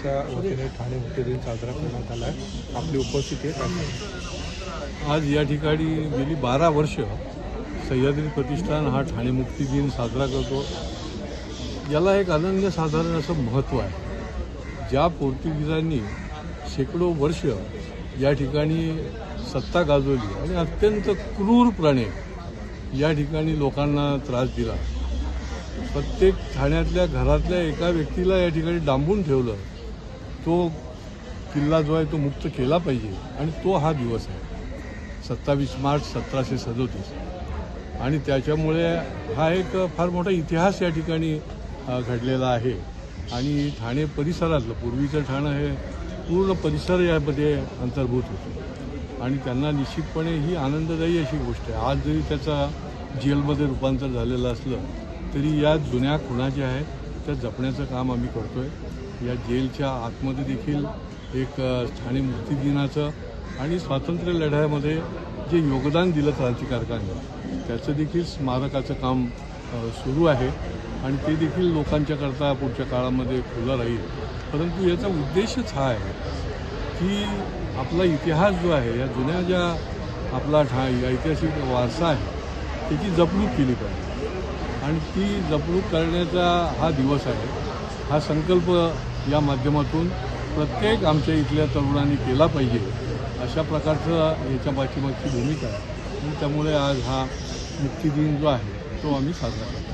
प्रतिष्ठानच्या वतीने ठाणे मुक्ती दिन साजरा करण्यात आला आहे. आपली उपस्थिती आहे. आज या ठिकाणी गेली 12 वर्ष सह्याद्री प्रतिष्ठान हा ठाणे मुक्ती दिन साजरा करतो. याला एक अनन्यसाधारण असं महत्त्व आहे. ज्या पोर्तुगीजांनी शेकडो वर्ष या ठिकाणी सत्ता गाजवली आणि अत्यंत क्रूरपणे या ठिकाणी लोकांना त्रास दिला, प्रत्येक ठाण्यातल्या घरातल्या एका व्यक्तीला या ठिकाणी डांबून ठेवलं, तो किल्ला जो आहे तो मुक्त केला पाहिजे. आणि तो हा दिवस आहे 27 मार्च 1737. आणि त्याच्यामुळे हा एक फार मोठा इतिहास या ठिकाणी घडलेला आहे. आणि ठाणे परिसरातलं पूर्वीचं ठाणं हे पूर्ण परिसर यामध्ये अंतर्भूत होतं आणि त्यांना निश्चितपणे ही आनंददायी अशी गोष्ट आहे. आज जरी त्याचा जेलमध्ये रूपांतर झालेलं असलं तरी या जुन्या खुणा ज्या आहेत त्या जपण्याचं काम आम्ही करतो आहे. या जेलच्या आतमध्ये देखील एक ठाणे मुक्ती दिनाचं आणि स्वातंत्र्य लढ्यामध्ये जे योगदान दिलं क्रांतिकारकांनी त्याचं देखील स्मारकाचं काम सुरू आहे आणि ते देखील लोकांच्याकरता पुढच्या काळामध्ये खुलं राहील. परंतु याचा उद्देशच हा आहे की आपला इतिहास जो आहे, या जुन्या ज्या आपला ऐतिहासिक वारसा आहे त्याची जपणूक केली पाहिजे आणि ती जपणूक करण्याचा हा दिवस आहे. हा संकल्प या माध्यमातून प्रत्येक आमच्या इथल्या तरुणांनी केला पाहिजे अशा प्रकारचं याच्या पाठीमागची भूमिका आहे. आणि त्यामुळे आज हा मुक्ती दिन जो आहे तो आम्ही साजरा करतो.